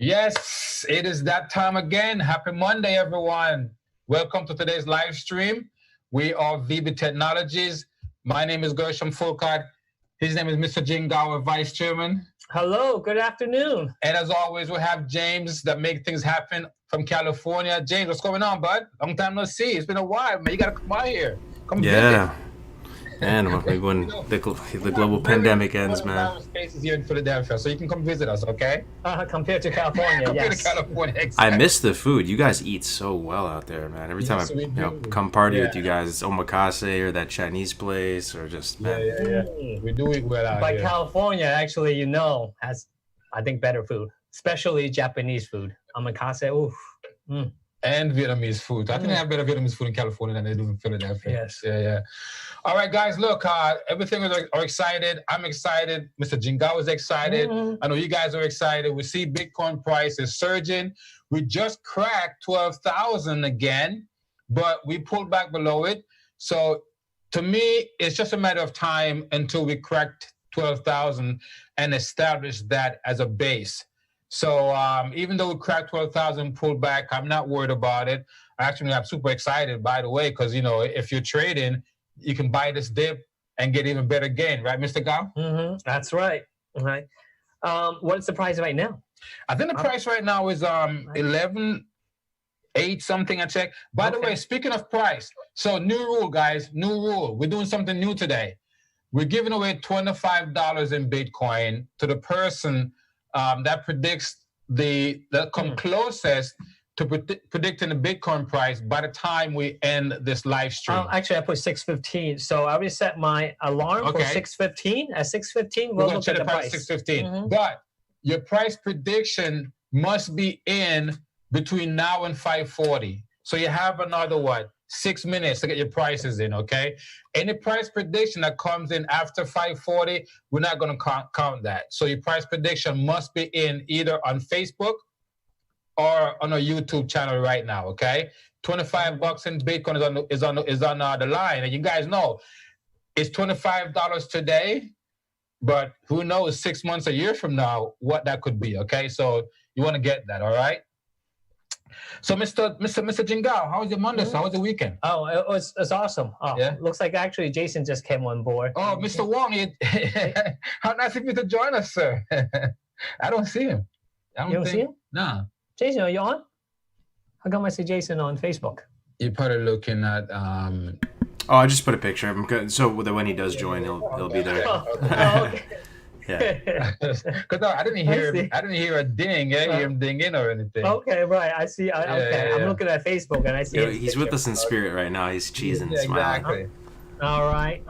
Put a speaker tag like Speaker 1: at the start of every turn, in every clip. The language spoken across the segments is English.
Speaker 1: Yes, it is that time again. Happy Monday, everyone. Welcome to today's live stream. We are VB Technologies. My name is Gershom Fulcard. His name is Mr. Jingawa, Vice Chairman.
Speaker 2: Hello, good afternoon.
Speaker 1: And as always, we have James that make things happen from California. James, what's going on, bud? Long time no see. It's been a while, man. You got to come out here. Come visit.
Speaker 3: And when the global pandemic ends, man.
Speaker 1: Spaces here in Philadelphia, so you can come visit us, okay?
Speaker 2: Compared to California,
Speaker 1: Compared
Speaker 2: yes.
Speaker 1: to California, exactly.
Speaker 3: I miss the food. You guys eat so well out there, man. Every time I come party with you guys, it's omakase or that Chinese place or just, man.
Speaker 1: Yeah. We do eat well out
Speaker 2: But
Speaker 1: here.
Speaker 2: California, actually, has, I think, better food, especially Japanese food. Omakase, oof.
Speaker 1: And Vietnamese food. I think they have better Vietnamese food in California than they do in Philadelphia.
Speaker 2: Yes.
Speaker 1: Yeah. All right, guys, look, everything are excited. I'm excited. Mr. Jingawa is excited. I know you guys are excited. We see Bitcoin price is surging. We just cracked 12,000 again, but we pulled back below it. So to me, it's just a matter of time until we cracked 12,000 and establish that as a base. So even though we cracked 12,000, pulled back, I'm not worried about it. Actually, I'm super excited, by the way, because, if you're trading, you can buy this dip and get even better gain, right, Mr. Gao?
Speaker 2: That's right. All right. What's the price right now?
Speaker 1: I think the price right now is 11.8 something, I checked. By the way, speaking of price, so new rule, guys, new rule. We're doing something new today. We're giving away $25 in Bitcoin to the person that predicts that come closest to predicting the Bitcoin price by the time we end this live stream.
Speaker 2: Actually, I put 6:15, so I already set my alarm for 6:15. At 6:15, we'll look at the price.
Speaker 1: 6:15. But your price prediction must be in between now and 5:40. So you have another 6 minutes to get your prices in, okay? Any price prediction that comes in after 5:40, we're not going to count that. So your price prediction must be in either on Facebook or on our YouTube channel right now, okay? $25 in Bitcoin is on the line, and you guys know it's $25 today, but who knows 6 months, a year from now, what that could be, okay? So you want to get that, all right? So, Mr. Jingao, how was your Monday? How was the weekend?
Speaker 2: Oh, it was awesome. Oh, yeah? Looks like actually Jason just came on board.
Speaker 1: Oh, Mr. Wong, how nice of you to join us, sir. I don't see him.
Speaker 2: You don't see him?
Speaker 1: No.
Speaker 2: Jason, are you on? How come I see Jason on Facebook?
Speaker 1: You're probably looking at...
Speaker 3: Oh, I just put a picture of him, so that when he does join, he'll be there.
Speaker 2: Okay.
Speaker 1: Yeah, because I didn't hear a ding. I didn't hear him ding in or anything.
Speaker 2: Okay, right. I see. I'm looking at Facebook and I see.
Speaker 3: He's with us in spirit right now. He's cheesing, smiling.
Speaker 1: Exactly.
Speaker 2: All right.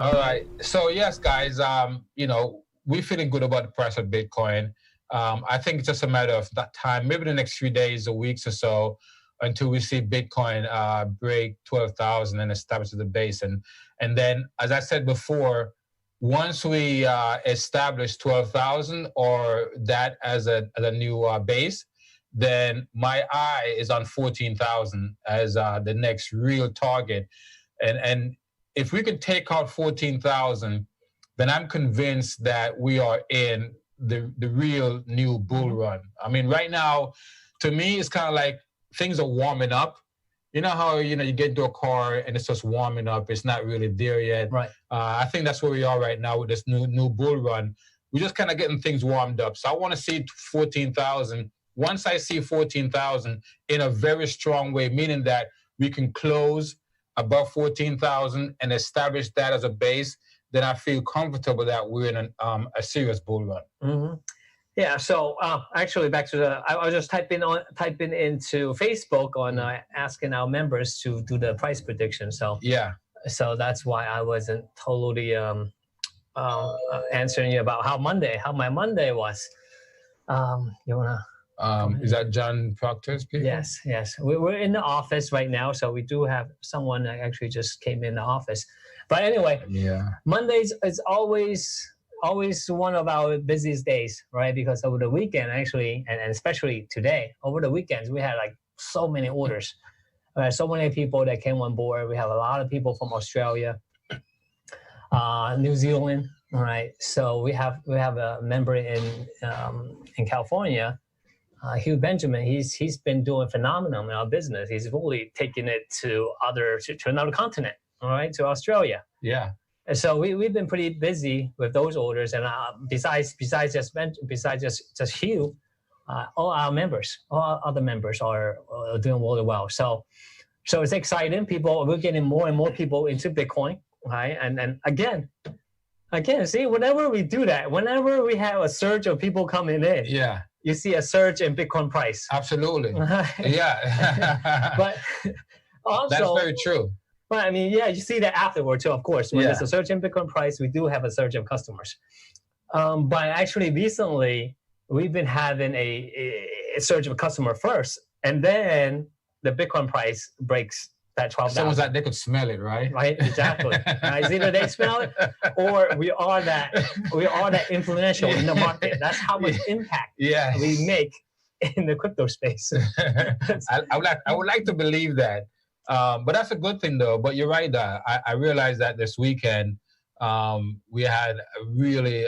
Speaker 1: So yes, guys. We're feeling good about the price of Bitcoin. I think it's just a matter of that time, maybe the next few days or weeks or so, until we see Bitcoin break 12,000 and establish the base, and then, as I said before, once we establish 12,000 or that as a new base, then my eye is on 14,000 as the next real target. And if we could take out 14,000, then I'm convinced that we are in the real new bull run. I mean, right now, to me, it's kind of like things are warming up. You know how, you get into a car and it's just warming up. It's not really there yet.
Speaker 2: Right.
Speaker 1: I think that's where we are right now with this new bull run. We're just kind of getting things warmed up. So I want to see 14,000. Once I see 14,000 in a very strong way, meaning that we can close above 14,000 and establish that as a base, then I feel comfortable that we're in a serious bull run.
Speaker 2: Mm-hmm. Yeah, so actually back to I was just typing into Facebook on asking our members to do the price prediction. So so that's why I wasn't totally answering you about how my Monday was. You wanna?
Speaker 1: Is that John Proctor's people?
Speaker 2: Yes. We're in the office right now, so we do have someone that actually just came in the office. But anyway, Mondays is always one of our busiest days, right? Because over the weekend, actually, and especially today, over the weekends, we had like so many orders. So many people that came on board. We have a lot of people from Australia, New Zealand, all right? So we have a member in California Hugh Benjamin, he's been doing phenomenal in our business. He's really taking it to another continent, all right, to Australia.
Speaker 1: Yeah.
Speaker 2: And so we've been pretty busy with those orders, and besides just Hugh, all our other members are doing really well. So it's exciting. We're getting more and more people into Bitcoin, right? And again, see, whenever we do that, whenever we have a surge of people coming in,
Speaker 1: yeah,
Speaker 2: you see a surge in Bitcoin price.
Speaker 1: Absolutely. Yeah.
Speaker 2: But also,
Speaker 1: that's very true.
Speaker 2: But I mean, yeah, you see that afterward too, of course. When there's a surge in Bitcoin price, we do have a surge of customers. But actually, recently, we've been having a surge of customer first, and then the Bitcoin price breaks that 12,000.
Speaker 1: Someone's like, they could smell it, right?
Speaker 2: Right, exactly. It's either they smell it, or we are that influential in the market. That's how much impact we make in the crypto space.
Speaker 1: I would like to believe that. But that's a good thing, though. But you're right. I realized that this weekend we had a really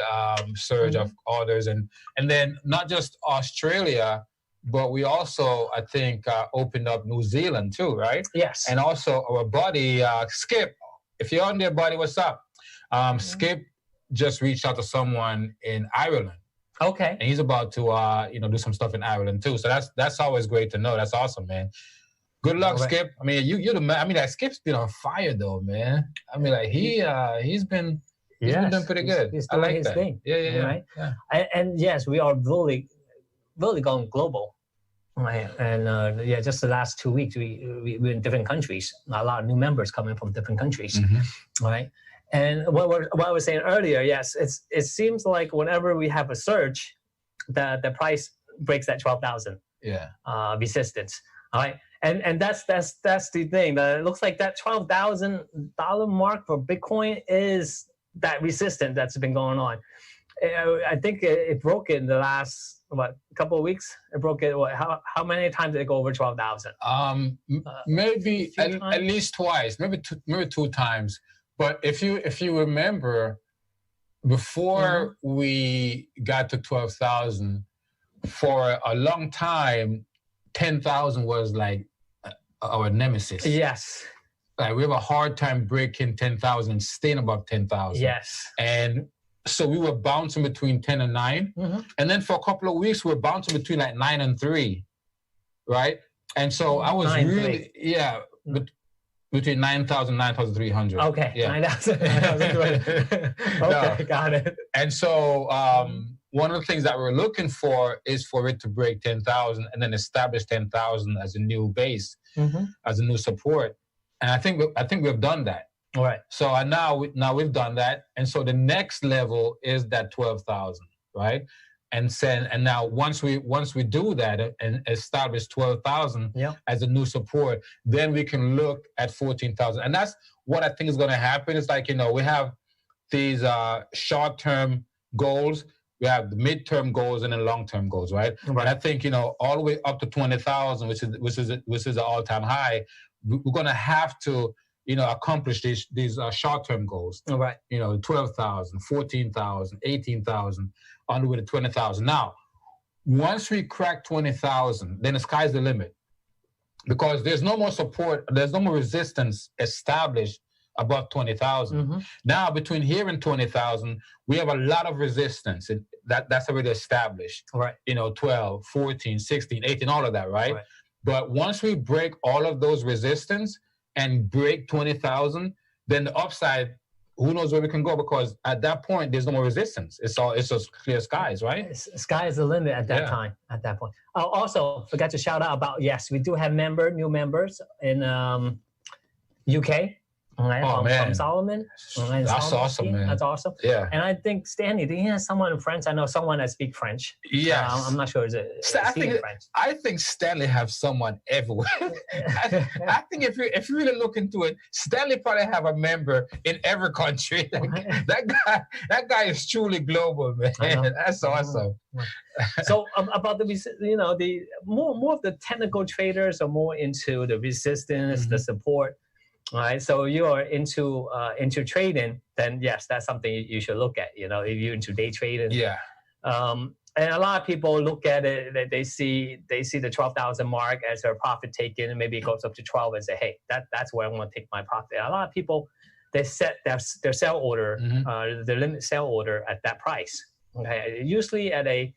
Speaker 1: surge of orders, and then not just Australia, but we also, I think, opened up New Zealand too, right?
Speaker 2: Yes.
Speaker 1: And also our buddy Skip. If you're on there, buddy, what's up? Skip just reached out to someone in Ireland.
Speaker 2: Okay.
Speaker 1: And he's about to do some stuff in Ireland too. So that's always great to know. That's awesome, man. Good luck, Skip. I mean, you're the man. I mean, like, Skip's been on fire, though, man. I mean, like, he's been doing pretty good.
Speaker 2: He's doing his thing.
Speaker 1: Yeah.
Speaker 2: Right? Yeah. And yes, we are really, really going global. Right. And just the last 2 weeks, we're in different countries. A lot of new members coming from different countries. Mm-hmm. Right. And what I was saying earlier, yes, it seems like whenever we have a surge, the price breaks that 12,000 resistance. All right. And that's the thing. It looks like that $12,000 mark for Bitcoin is that resistance that's been going on. I think it broke it in the last couple of weeks. It broke it. How many times did it go over 12,000?
Speaker 1: Maybe at least twice. Maybe two times. But if you remember, before we got to 12,000, for a long time, 10,000 was like our nemesis.
Speaker 2: Yes.
Speaker 1: Like we have a hard time breaking 10,000 and staying above 10,000.
Speaker 2: Yes.
Speaker 1: And so we were bouncing between 10 and 9. Mm-hmm. And then for a couple of weeks, we were bouncing between like 9 and 3. Right? And so I was between 9,000 and 9,300.
Speaker 2: Okay. Yeah. 9,300. Okay, got it.
Speaker 1: And so one of the things that we're looking for is for it to break 10,000 and then establish 10,000 as a new base, as a new support. And I think we've done that.
Speaker 2: All right.
Speaker 1: So now we've done that, and so the next level is that 12,000, right? And now once we do that and establish 12,000 as a new support, then we can look at 14,000, and that's what I think is going to happen. It's like we have these short-term goals, we have the mid-term goals, and then long-term goals, right? And I think all the way up to 20,000, which is an all-time high, we're going to have to accomplish these short-term goals.
Speaker 2: All right.
Speaker 1: 12,000, 14,000, 18,000, on the way to 20,000. Now, once we crack 20,000, then the sky's the limit, because there's no more support, there's no more resistance established above 20,000. Mm-hmm. Now, between here and 20,000, we have a lot of resistance. That's already established.
Speaker 2: Right.
Speaker 1: 12, 14, 16, 18, all of that, right? But once we break all of those resistance and break 20,000, then the upside, who knows where we can go, because at that point there's no more resistance. It's just clear skies, right?
Speaker 2: Sky is the limit at that time. At that point. Also, forgot to shout out about we do have new members in UK. From Solomon.
Speaker 1: That's awesome, man.
Speaker 2: That's awesome.
Speaker 1: Yeah.
Speaker 2: And I think Stanley, do you have someone in French? I know someone that speaks French.
Speaker 1: Yes.
Speaker 2: I'm not sure.
Speaker 1: I think Stanley have someone everywhere. I think if you really look into it, Stanley probably have a member in every country. That guy is truly global, man. That's awesome.
Speaker 2: So about the more of the technical traders are more into the resistance, the support. All right, so you are into trading, then yes, that's something you should look at. If you're into day trading, And a lot of people look at it, they see the 12,000 mark as their profit taken, and maybe it goes up to 12 and say, hey, that's where I want to take my profit. A lot of people, they set their sell order, their limit sell order at that price. Okay, usually at a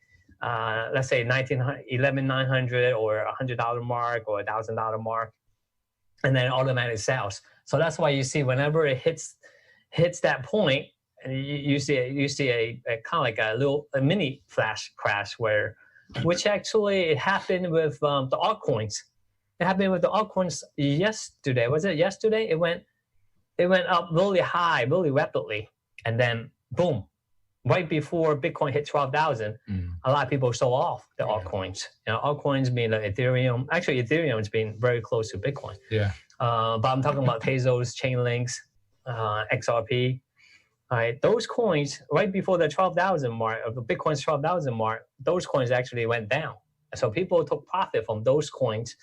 Speaker 2: let's say 11,900 or $100 mark or $1,000 mark, and then automatically sells. So that's why you see whenever it hits that point, and you see a kind of like a mini flash crash which actually it happened with the altcoins. It happened with the altcoins yesterday. Was it yesterday? It went up really high, really rapidly, and then boom, right before Bitcoin hit 12,000, a lot of people sold off the altcoins. Altcoins being like Ethereum. Actually, Ethereum has been very close to Bitcoin.
Speaker 1: Yeah.
Speaker 2: But I'm talking about Tezos, Chainlinks, XRP. Right, those coins right before the 12,000 mark, of the Bitcoin's 12,000 mark, those coins actually went down. So people took profit from those coins,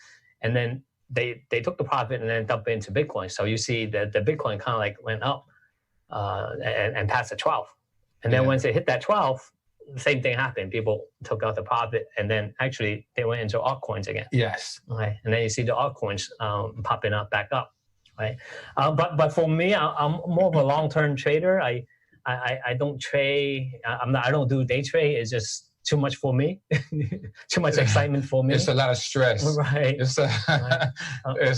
Speaker 2: and then they took the profit and then dumped it into Bitcoin. So you see that the Bitcoin kind of like went up and passed the 12. And then once it hit that 12, the same thing happened. People took out the profit, and then actually they went into altcoins again.
Speaker 1: Yes.
Speaker 2: Right, and then you see the altcoins popping up back up. Right, but for me, I'm more of a long-term trader. I don't trade. I don't do day trade. It's just too much for me. Too much excitement for me.
Speaker 1: It's a lot of stress.
Speaker 2: Right.
Speaker 1: It's a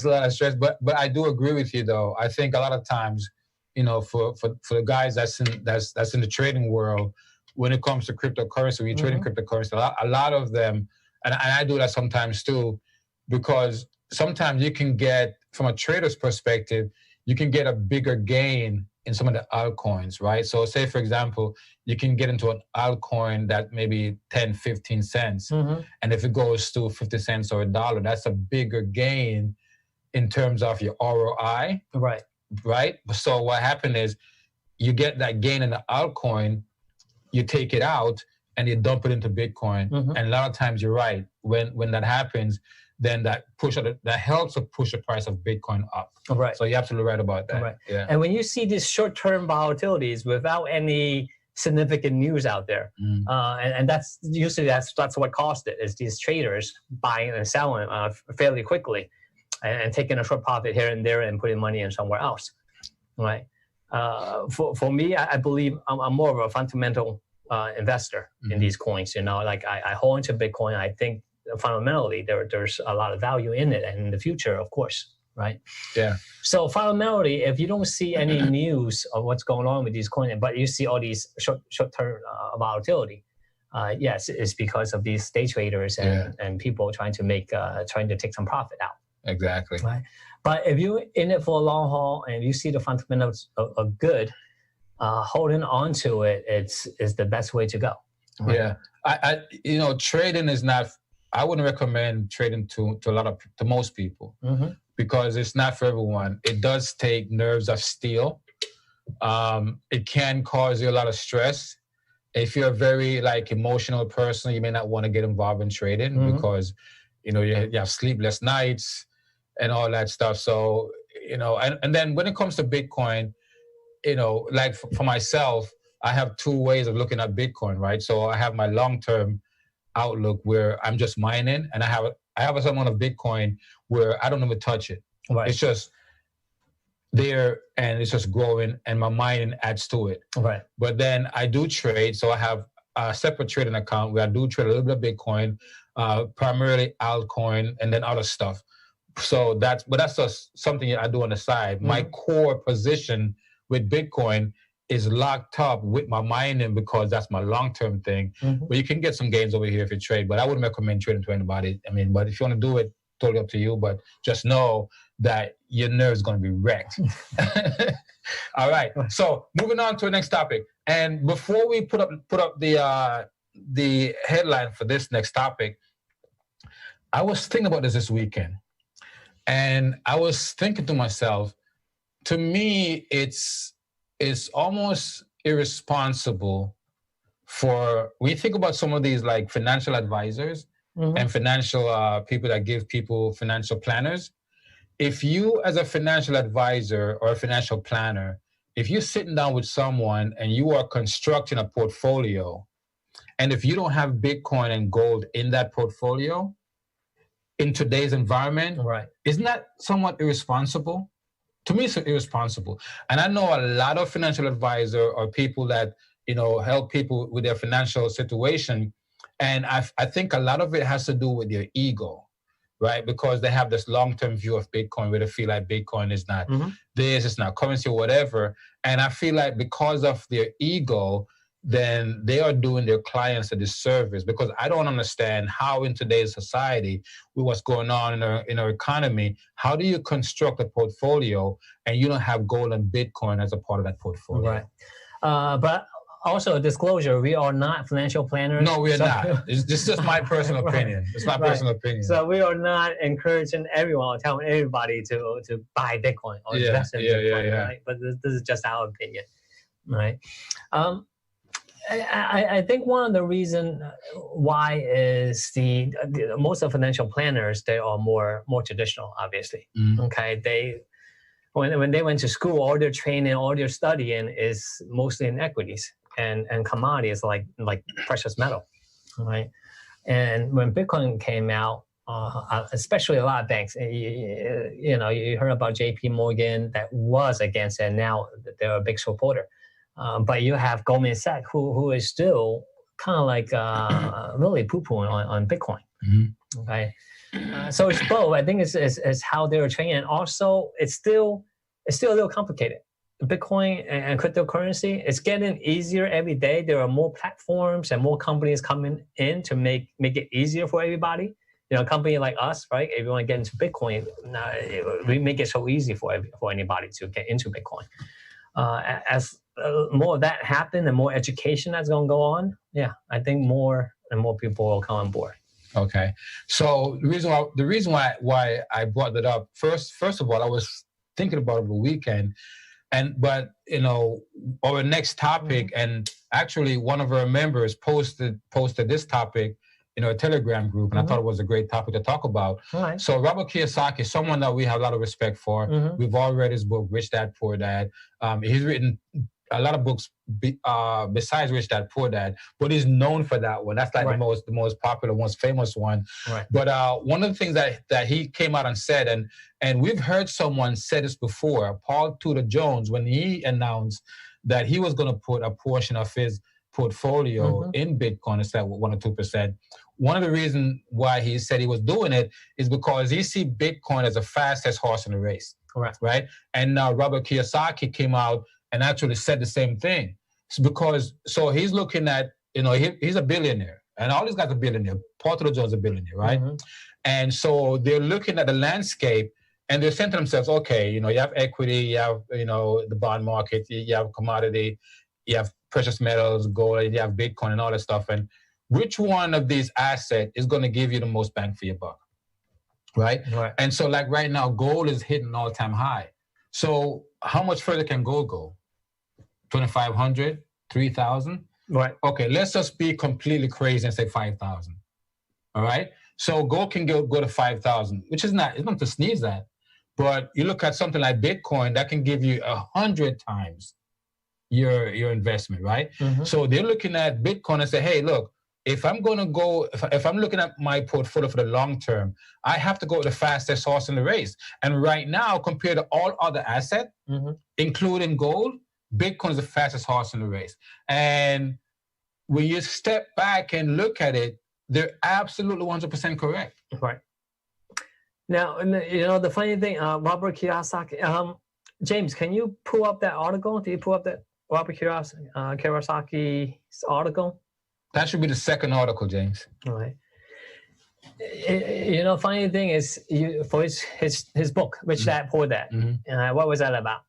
Speaker 1: lot of stress. But I do agree with you though. I think a lot of times, for the guys that's in the trading world, when it comes to cryptocurrency, when you're trading cryptocurrency, a lot of them, and I do that sometimes too, because sometimes you can get, from a trader's perspective, you can get a bigger gain in some of the altcoins, right? So say, for example, you can get into an altcoin that maybe 10, 15 cents. And if it goes to 50 cents or $1, that's a bigger gain in terms of your ROI. Right? So what happened is you get that gain in the altcoin, you take it out and you dump it into Bitcoin. And a lot of times you're right. When that happens, then that helps to push the price of Bitcoin up.
Speaker 2: Right.
Speaker 1: So you're absolutely right about that.
Speaker 2: Right.
Speaker 1: Yeah.
Speaker 2: And when you see these short-term volatilities without any significant news out there, and that's usually that's what caused it, is these traders buying and selling fairly quickly, and taking a short profit here and there and putting money in somewhere else. Right. For me, I believe I'm more of a fundamental investor in these coins. Like I hold into Bitcoin. I think fundamentally there's a lot of value in it, and in the future, of course, right?
Speaker 1: Yeah.
Speaker 2: So fundamentally, if you don't see any news of what's going on with these coins, but you see all these short-term volatility, yes, it's because of these day traders and people trying to take some profit out.
Speaker 1: Exactly.
Speaker 2: Right. But if you're in it for a long haul and you see the fundamentals are good, holding on to it is the best way to go. Right?
Speaker 1: Yeah. I trading is not. I wouldn't recommend trading to most people because it's not for everyone. It does take nerves of steel. It can cause you a lot of stress. If you're a very emotional person, you may not want to get involved in trading because you have sleepless nights and all that stuff. So and then when it comes to Bitcoin, like for myself, I have two ways of looking at Bitcoin, right? So I have my long-term outlook where I'm just mining, and I have a amount of Bitcoin where I don't even touch it.
Speaker 2: Right.
Speaker 1: It's just there and it's just growing, and my mining adds to it.
Speaker 2: Right.
Speaker 1: But then I do trade, so I have a separate trading account where I do trade a little bit of Bitcoin, primarily altcoin, and then other stuff. So that's just something I do on the side. My core position with Bitcoin is locked up with my mining because that's my long-term thing. But you can get some gains over here if you trade, but I wouldn't recommend trading to anybody. But if you want to do it, totally up to you, but just know that your nerves going to be wrecked. All right. So moving on to the next topic. And before we put up the headline for this next topic, I was thinking about this weekend. And I was thinking to myself, to me, it's almost irresponsible when you think about some of these financial advisors and financial people that give people financial planners. If you, as a financial advisor or a financial planner, if you're sitting down with someone and you are constructing a portfolio And if you don't have Bitcoin and gold in that portfolio, in today's environment, isn't that somewhat irresponsible? To me, it's irresponsible. And I know a lot of financial advisors or people that, help people with their financial situation. And I think a lot of it has to do with their ego, right? Because they have this long-term view of Bitcoin where they feel like Bitcoin is not this, it's not currency or whatever. And I feel like because of their ego, then they are doing their clients a disservice, because I don't understand how in today's society, with what's going on in our economy, how do you construct a portfolio and you don't have gold and Bitcoin as a part of that portfolio?
Speaker 2: Right. But also a disclosure, we are not financial planners.
Speaker 1: No, we are not. This is just my personal opinion. It's my personal opinion.
Speaker 2: So we are not encouraging everyone or telling everybody to buy Bitcoin or invest in Bitcoin, right? But this is just our opinion, right? I think one of the reasons why is the most of financial planners, they are more traditional, obviously. Okay, when they went to school, all their training, all their studying is mostly in equities and commodities like precious metal, right? And when Bitcoin came out, especially a lot of banks, you heard about J.P. Morgan that was against it, and now they're a big supporter. But you have Goldman Sachs, who is still kind of like really poo-pooing on Bitcoin. Okay, so it's both. I think it's how they're training, and also it's still a little complicated. Bitcoin and cryptocurrency, it's getting easier every day. There are more platforms and more companies coming in to make it easier for everybody. A company like us, right? If you want to get into Bitcoin, we make it so easy for anybody to get into Bitcoin. As more of that happen and more education that's going to go on, I think more and more people will come on board.
Speaker 1: Okay, so the reason why I brought that up first of all, I was thinking about it over the weekend, but our next topic, and actually one of our members posted this topic in our Telegram group, and I thought it was a great topic to talk about.
Speaker 2: Right.
Speaker 1: So Robert Kiyosaki is someone that we have a lot of respect for. We've all read his book, Rich Dad Poor Dad. He's written a lot of books besides Rich Dad Poor Dad, but he's known for that one. That's like the most popular, most famous one.
Speaker 2: Right.
Speaker 1: But one of the things that he came out and said, and we've heard someone say this before, Paul Tudor Jones, when he announced that he was going to put a portion of his portfolio in Bitcoin instead of 1 or 2%. One of the reasons why he said he was doing it is because he see Bitcoin as the fastest horse in the race.
Speaker 2: Correct.
Speaker 1: Right? And now Robert Kiyosaki came out and actually said the same thing. So he's looking at, he's a billionaire, and all these guys are billionaire. Paul Tudor Jones is a billionaire, right? And so they're looking at the landscape and they're saying to themselves, okay, you have equity, you have, the bond market, you have commodity, you have precious metals, gold, you have Bitcoin and all that stuff. And which one of these assets is going to give you the most bang for your buck? Right? And so like right now, gold is hitting an all-time high. So how much further can gold go? 2,500, 3,000?
Speaker 2: Right.
Speaker 1: Okay, let's just be completely crazy and say 5,000. All right? So gold can go to 5,000, which is not to sneeze at. But you look at something like Bitcoin, that can give you 100 times your investment, right? So they're looking at Bitcoin and say, hey, look, if I'm going to go, if I'm looking at my portfolio for the long term, I have to go with the fastest horse in the race. And right now, compared to all other assets, including gold, Bitcoin is the fastest horse in the race. And when you step back and look at it, they're absolutely 100% correct.
Speaker 2: Right. Now, the funny thing, Robert Kiyosaki, James, can you pull up that article? Do you pull up that Robert Kiyosaki's article?
Speaker 1: That should be the second article, James.
Speaker 2: All right. Funny thing is, for his book, Rich Dad Poor Dad, what was that about?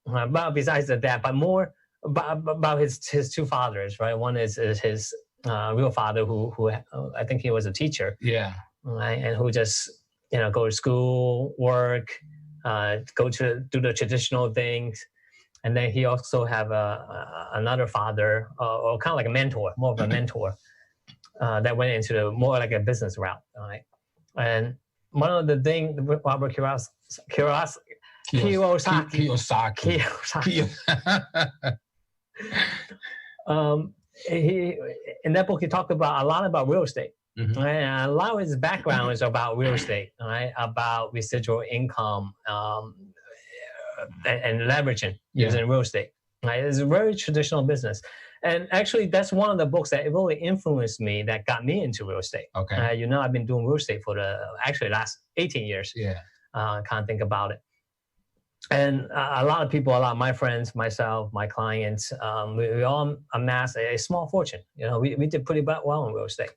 Speaker 2: About besides that, but more about his two fathers, right? One is his real father, who I think he was a teacher.
Speaker 1: Yeah.
Speaker 2: Right, and who just go to school, work, do the traditional things. And then he also have another father, or kind of like a mentor, more of a mentor, that went into more like a business route, right? And one of the things Robert Kiyosaki. in that book, he talked about a lot about real estate. Mm-hmm. Right? And a lot of his background is about real estate, right? About residual income and leveraging using real estate. Right? It's a very traditional business. And actually, that's one of the books that really influenced me, that got me into real estate.
Speaker 1: Okay.
Speaker 2: I've been doing real estate for the last 18 years.
Speaker 1: Yeah.
Speaker 2: Can't think about it. And a lot of people, a lot of my friends, myself, my clients, we all amassed a small fortune. We did pretty well in real estate.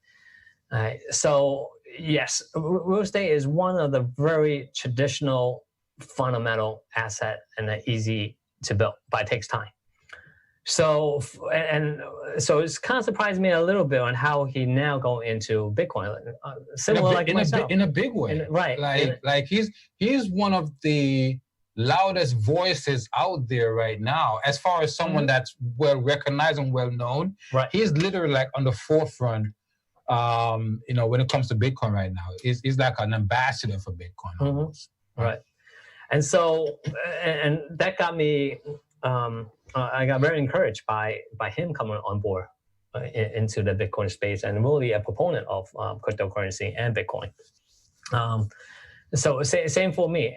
Speaker 2: So yes, real estate is one of the very traditional, fundamental asset and easy to build, but it takes time. So it's kind of surprised me a little bit on how he now go into Bitcoin, similar like myself.
Speaker 1: In a big way,
Speaker 2: right?
Speaker 1: Like he's one of the loudest voices out there right now, as far as someone that's well recognized and well known.
Speaker 2: Right.
Speaker 1: He's literally like on the forefront. When it comes to Bitcoin right now, he's like an ambassador for Bitcoin almost.
Speaker 2: Right. And so, and that got me. I got very encouraged by him coming on board into the Bitcoin space, and really a proponent of cryptocurrency and Bitcoin. So same for me.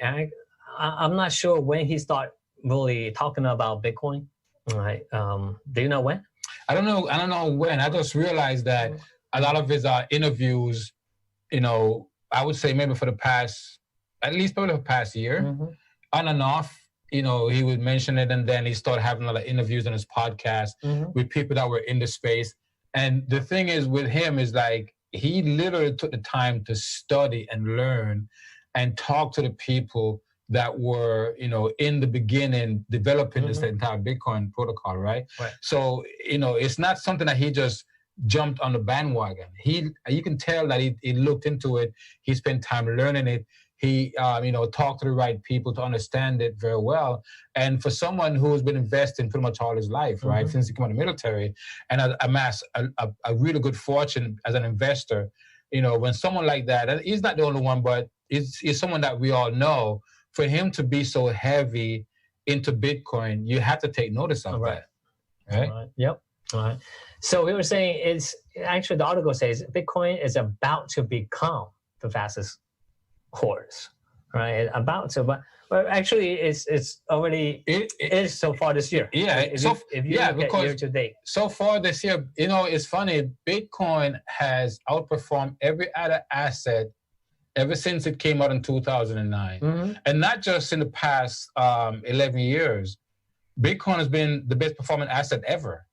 Speaker 2: I'm not sure when he started really talking about Bitcoin. Right? Do you know when?
Speaker 1: I don't know when. I just realized that a lot of his interviews, I would say maybe for the past, at least probably the past year, on and off. He would mention it, and then he started having a lot of interviews on his podcast with people that were in the space. And the thing is with him is like, he literally took the time to study and learn and talk to the people that were, in the beginning developing this entire Bitcoin protocol, right? So, it's not something that he just jumped on the bandwagon. You can tell that he looked into it. He spent time learning it. He, talked to the right people to understand it very well. And for someone who's been investing pretty much all his life, right, since he came out of the military, and amassed a really good fortune as an investor, when someone like that, and he's not the only one, but he's someone that we all know, for him to be so heavy into Bitcoin, you have to take notice of that. Right?
Speaker 2: All right. Yep. All right. So we were saying, it's actually, the article says Bitcoin is about to become the fastest horse, right? About to, but actually, it's already it is so far this year.
Speaker 1: Yeah.
Speaker 2: If you look at year to date,
Speaker 1: so far this year, it's funny. Bitcoin has outperformed every other asset ever since it came out in 2009, and not just in the past 11 years. Bitcoin has been the best performing asset ever.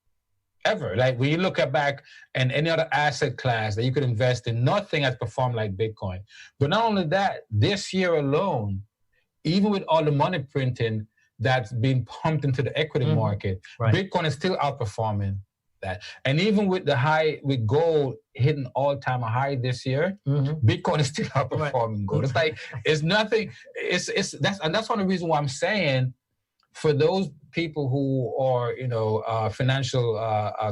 Speaker 1: Like when you look back and any other asset class that you could invest in, nothing has performed like Bitcoin. But not only that, this year alone, even with all the money printing that's being pumped into the equity market, Bitcoin is still outperforming that. And even with with gold hitting all-time high this year, Bitcoin is still outperforming gold. It's like, it's nothing. And that's one of the reasons why I'm saying, for those people who are, financial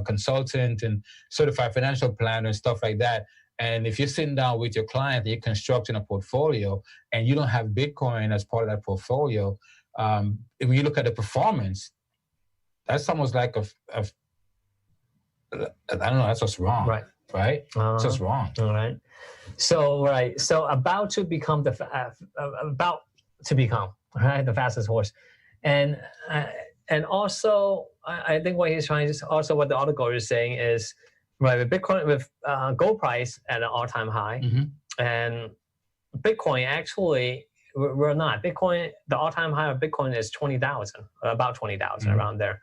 Speaker 1: consultant and certified financial planner and stuff like that, and if you're sitting down with your client and you're constructing a portfolio and you don't have Bitcoin as part of that portfolio, when you look at the performance, that's almost like I don't know, that's just wrong. Right? It's just wrong.
Speaker 2: All right. So about to become the fastest horse. And also, I think what he's trying to, also what the article is saying is, right, with Bitcoin, with gold price at an all-time high, and Bitcoin actually, we're not. Bitcoin, the all-time high of Bitcoin is 20,000, about 20,000 around there.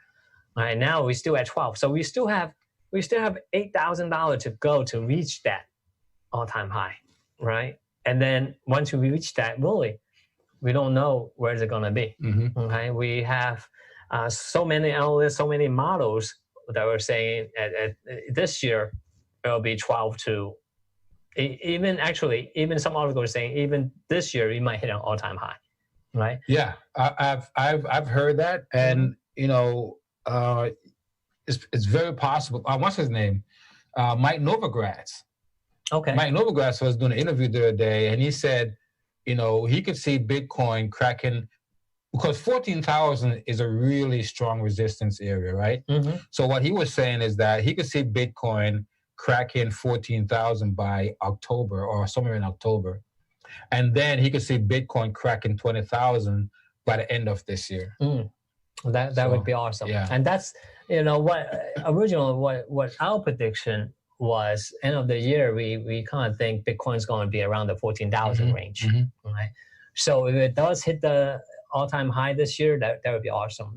Speaker 2: Right now, we're still at 12, so we still have $8,000 to go to reach that all-time high, right? And then once we reach that, really, we don't know where is it going to be. Okay, we have so many analysts, so many models that were saying this year it'll be 12 to even some articles are saying even this year we might hit an all-time high, right?
Speaker 1: Yeah, I've heard that, and it's very possible. What's his name? Mike Novogratz.
Speaker 2: Okay.
Speaker 1: Mike Novogratz was doing an interview the other day, and he said, he could see Bitcoin cracking because 14,000 is a really strong resistance area, right?
Speaker 2: Mm-hmm.
Speaker 1: So what he was saying is that he could see Bitcoin cracking 14,000 by October or somewhere in October. And then he could see Bitcoin cracking 20,000 by the end of this year.
Speaker 2: That would be awesome.
Speaker 1: Yeah.
Speaker 2: And that's, what originally what our prediction was, end of the year, we kind of think Bitcoin's going to be around the 14,000 range, right? So if it does hit the all-time high this year, that would be awesome.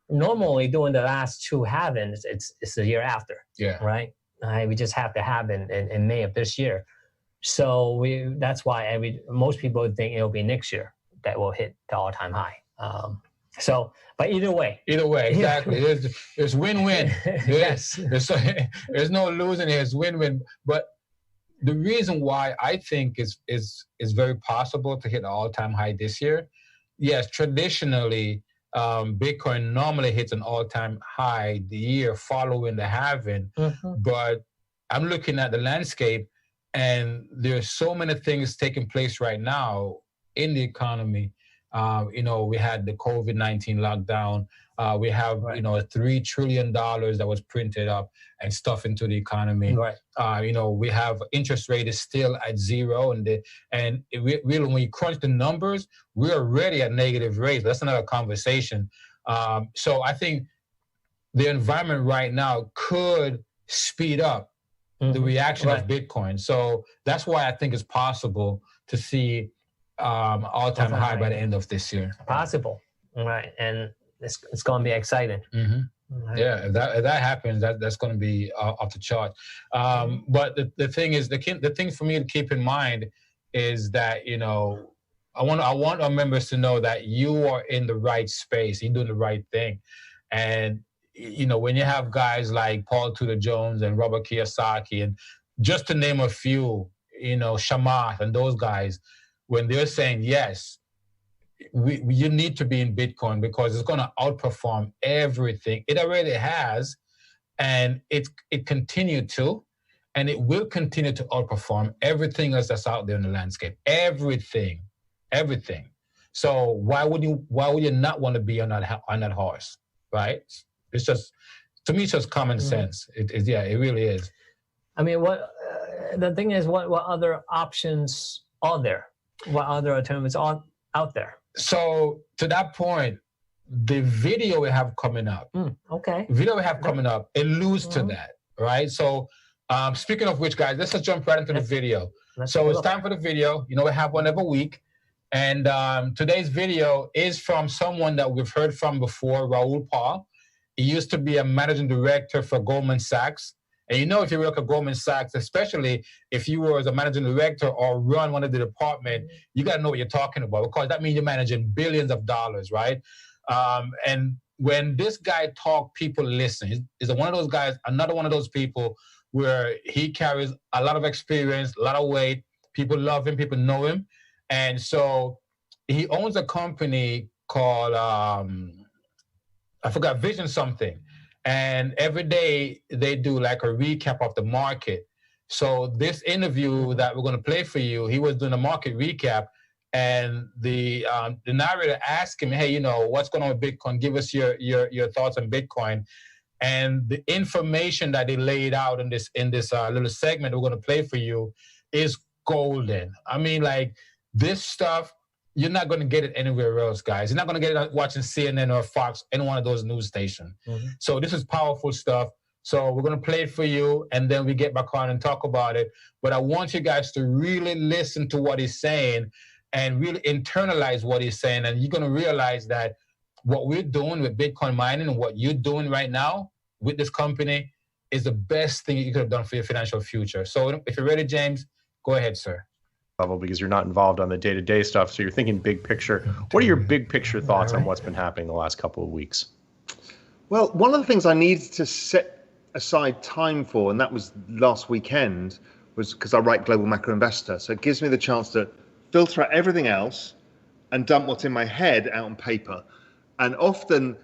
Speaker 2: Normally during the last two halvings, it's the year after, right? We just have to have in May of this year. So that's why most people think it'll be next year that will hit the all-time high. But either way,
Speaker 1: exactly. There's win-win.
Speaker 2: Yes.
Speaker 1: There's no losing here. It's win-win. But the reason why I think is very possible to hit the all-time high this year. Yes, traditionally, Bitcoin normally hits an all-time high the year following the halving. But I'm looking at the landscape, and there's so many things taking place right now in the economy. We had the COVID-19 lockdown. We have, $3 trillion that was printed up and stuff into the economy. We have interest rate is still at zero. And when we crunch the numbers, we're already at negative rates. That's another conversation. So I think the environment right now could speed up the reaction of Bitcoin. So that's why I think it's possible to see all-time high by the end of this year.
Speaker 2: Possible, right? And it's going to be exciting.
Speaker 1: Right. Yeah, if that happens, that's going to be off the chart. But the thing is, the thing for me to keep in mind is that I want our members to know that you are in the right space, you're doing the right thing, and when you have guys like Paul Tudor Jones and Robert Kiyosaki, and just to name a few, Shamath and those guys, when they're saying, yes, you need to be in Bitcoin because it's going to outperform everything. It already has, and it continued to, and it will continue to outperform everything else that's out there in the landscape. Everything. So why would you not want to be on that horse, right? It's just, to me, it's just common sense. It really is.
Speaker 2: I mean, the thing is, what other options are there? What other alternatives are out there?
Speaker 1: So to that point, the video we have coming up, coming up, alludes to that, right? So speaking of which, guys, let's just jump right into the video. So it's time for the video. We have one every week. And today's video is from someone that we've heard from before, Raoul Pal. He used to be a managing director for Goldman Sachs. And if you work at Goldman Sachs, especially if you were as a managing director or run one of the department, you got to know what you're talking about, because that means you're managing billions of dollars, right? And when this guy talk, people listen. He's one of those guys, another one of those people where he carries a lot of experience, a lot of weight. People love him, people know him. And so he owns a company called, I forgot, Vision something. And every day they do like a recap of the market. So this interview that we're going to play for you, he was doing a market recap, and the narrator asked him, "Hey, what's going on with Bitcoin? Give us your thoughts on Bitcoin." And the information that they laid out in this little segment we're going to play for you is golden. I mean, like, this stuff, you're not going to get it anywhere else, guys. You're not going to get it watching CNN or Fox, any one of those news stations. So this is powerful stuff. So we're going to play it for you, and then we get back on and talk about it. But I want you guys to really listen to what he's saying and really internalize what he's saying. And you're going to realize that what we're doing with Bitcoin mining and what you're doing right now with this company is the best thing you could have done for your financial future. So if you're ready, James, go ahead, sir.
Speaker 4: Level, because you're not involved on the day-to-day stuff, so you're thinking big picture. What are your big picture thoughts on what's been happening the last couple of weeks?
Speaker 5: Well, one of the things I needed to set aside time for, and that was last weekend, was because I write Global Macro Investor, so it gives me the chance to filter out everything else and dump what's in my head out on paper. And often,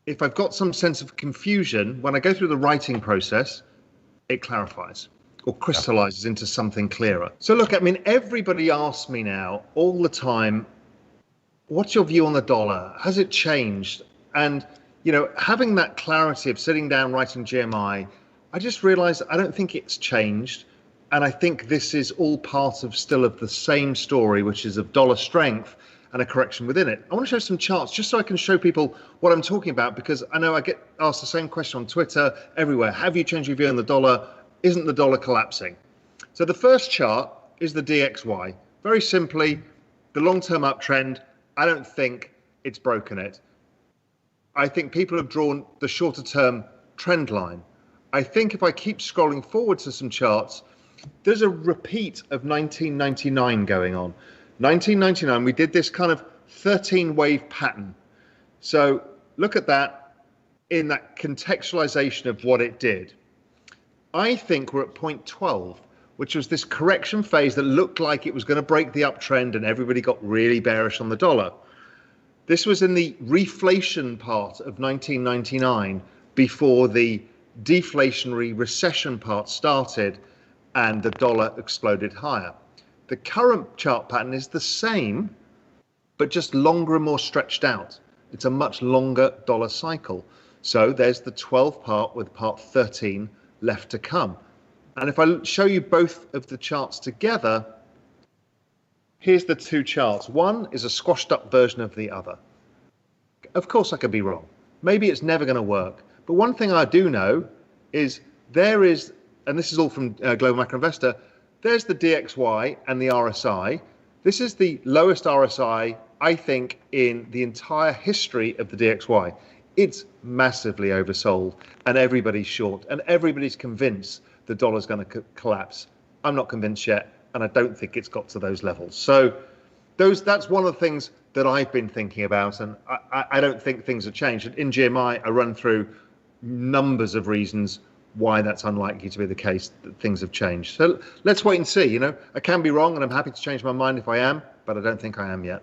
Speaker 5: if I've got some sense of confusion, when I go through the writing process, it clarifies or crystallizes into something clearer. So look, I mean, everybody asks me now all the time, what's your view on the dollar? Has it changed? And, having that clarity of sitting down, writing GMI, I just realized I don't think it's changed. And I think this is all part of still of the same story, which is of dollar strength and a correction within it. I want to show some charts just so I can show people what I'm talking about, because I know I get asked the same question on Twitter, everywhere. Have you changed your view on the dollar? Isn't the dollar collapsing? So the first chart is the DXY. Very simply, the long-term uptrend, I don't think it's broken it. I think people have drawn the shorter-term trend line. I think if I keep scrolling forward to some charts, there's a repeat of 1999 going on. 1999, we did this kind of 13-wave pattern. So look at that in that contextualization of what it did. I think we're at point 12, which was this correction phase that looked like it was going to break the uptrend and everybody got really bearish on the dollar. This was in the reflation part of 1999 before the deflationary recession part started and the dollar exploded higher. The current chart pattern is the same, but just longer and more stretched out. It's a much longer dollar cycle. So there's the 12 part with part 13 left to come. And if I show you both of the charts together, here's the two charts. One is a squashed up version of the other. Of course I could be wrong. Maybe it's never going to work. But one thing I do know is there is, and this is all from Global Macro Investor, there's the DXY and the RSI. This is the lowest RSI, I think, in the entire history of the DXY. It's massively oversold and everybody's short and everybody's convinced the dollar's going to collapse. I'm not convinced yet, and I don't think it's got to those levels. So that's one of the things that I've been thinking about, and I don't think things have changed. In GMI, I run through numbers of reasons why that's unlikely to be the case, that things have changed. So let's wait and see. I can be wrong, and I'm happy to change my mind if I am, but I don't think I am yet.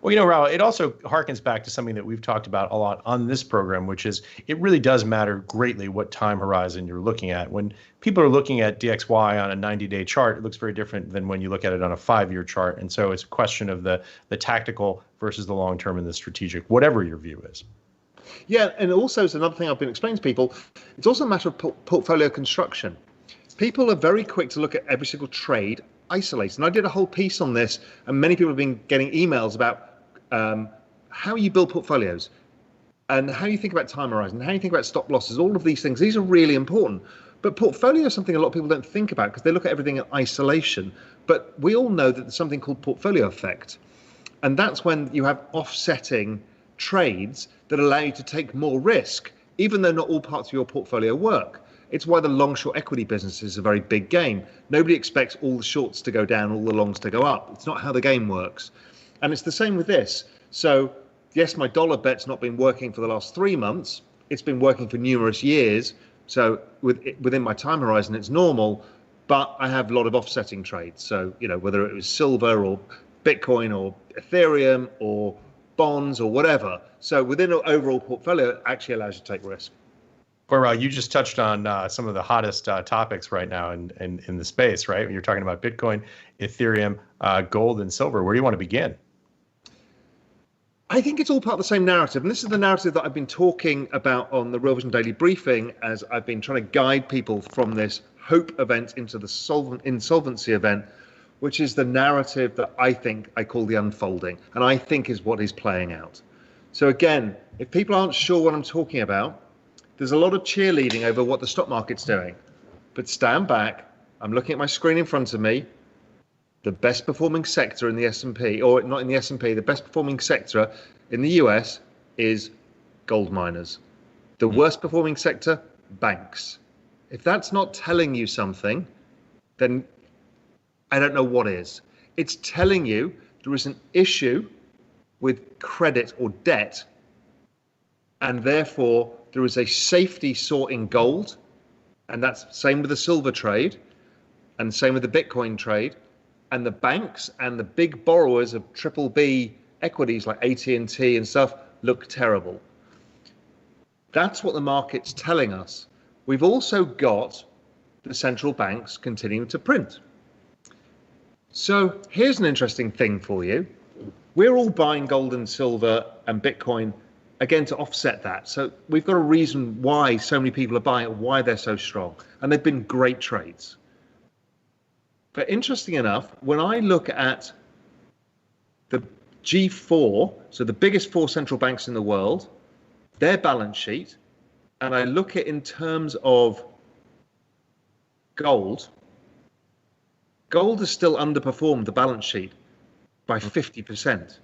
Speaker 4: Well, Raul, it also harkens back to something that we've talked about a lot on this program, which is it really does matter greatly what time horizon you're looking at. When people are looking at DXY on a 90-day chart, it looks very different than when you look at it on a 5-year chart. And so it's a question of the tactical versus the long-term and the strategic, whatever your view is.
Speaker 5: Yeah, and also it's another thing I've been explaining to people, it's also a matter of portfolio construction. People are very quick to look at every single trade isolated. And I did a whole piece on this, and many people have been getting emails about how you build portfolios and how you think about time horizon, how you think about stop losses, all of these things. These are really important. But portfolio is something a lot of people don't think about because they look at everything in isolation. But we all know that there's something called portfolio effect. And that's when you have offsetting trades that allow you to take more risk, even though not all parts of your portfolio work. It's why the long-short equity business is a very big game. Nobody expects all the shorts to go down, all the longs to go up. It's not how the game works. And it's the same with this. So yes, my dollar bet's not been working for the last 3 months. It's been working for numerous years. So within my time horizon, it's normal, but I have a lot of offsetting trades. So, whether it was silver or Bitcoin or Ethereum or bonds or whatever. So within an overall portfolio, it actually allows you to take risk.
Speaker 4: Well, you just touched on some of the hottest topics right now in the space, right? You're talking about Bitcoin, Ethereum, gold, and silver. Where do you want to begin?
Speaker 5: I think it's all part of the same narrative. And this is the narrative that I've been talking about on the Real Vision Daily Briefing as I've been trying to guide people from this hope event into the insolvency event, which is the narrative that I think I call the unfolding, and I think is what is playing out. So again, if people aren't sure what I'm talking about, there's a lot of cheerleading over what the stock market's doing. But stand back, I'm looking at my screen in front of me. The best performing sector in the S&P, or not in the S&P, the best performing sector in the US is gold miners. The worst performing sector, banks. If that's not telling you something, then I don't know what is. It's telling you there is an issue with credit or debt, and therefore there is a safety sought in gold, and that's same with the silver trade, and same with the Bitcoin trade, and the banks and the big borrowers of triple B equities like AT&T and stuff look terrible. That's what the market's telling us. We've also got the central banks continuing to print. So here's an interesting thing for you. we're all buying gold and silver and Bitcoin again to offset that. So we've got a reason why so many people are buying it, why they're so strong, and they've been great trades. But interesting enough, when I look at the G4, so the biggest 4 central banks in the world, their balance sheet, and I look at in terms of gold has still underperformed the balance sheet by 50%.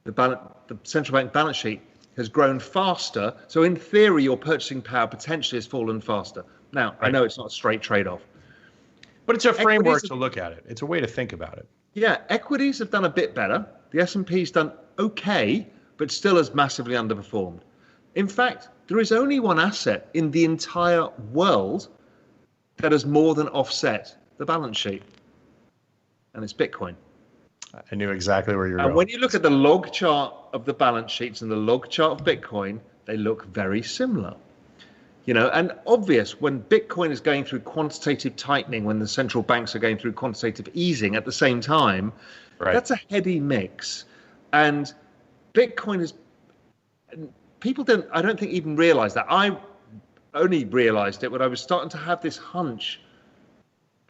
Speaker 5: The central bank balance sheet has grown faster. So in theory, your purchasing power potentially has fallen faster. Now, I know it's not a straight trade-off.
Speaker 4: But it's a framework to look at it. It's a way to think about it.
Speaker 5: Yeah, equities have done a bit better. The S&P's done okay, but still has massively underperformed. In fact, there is only one asset in the entire world that has more than offset the balance sheet, and it's Bitcoin.
Speaker 4: I knew exactly where you were going.
Speaker 5: And when you look at the log chart of the balance sheets and the log chart of Bitcoin, they look very similar. And obvious, when Bitcoin is going through quantitative tightening, when the central banks are going through quantitative easing at the same time, that's a heady mix. And Bitcoin is, I don't think even realize that. I only realized it when I was starting to have this hunch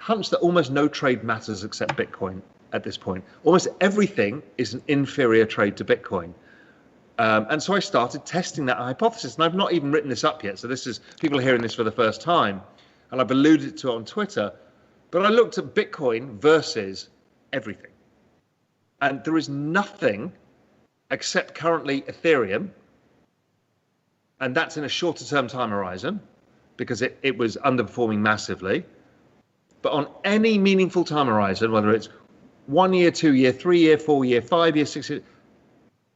Speaker 5: that almost no trade matters except Bitcoin at this point. Almost everything is an inferior trade to Bitcoin. And so I started testing that hypothesis, and I've not even written this up yet. So this is people are hearing this for the first time, and I've alluded to it on Twitter. But I looked at Bitcoin versus everything, and there is nothing except currently Ethereum, and that's in a shorter term time horizon because it was underperforming massively. But on any meaningful time horizon, whether it's 1 year, 2 year, 3 year, 4 year, 5 year, 6 year,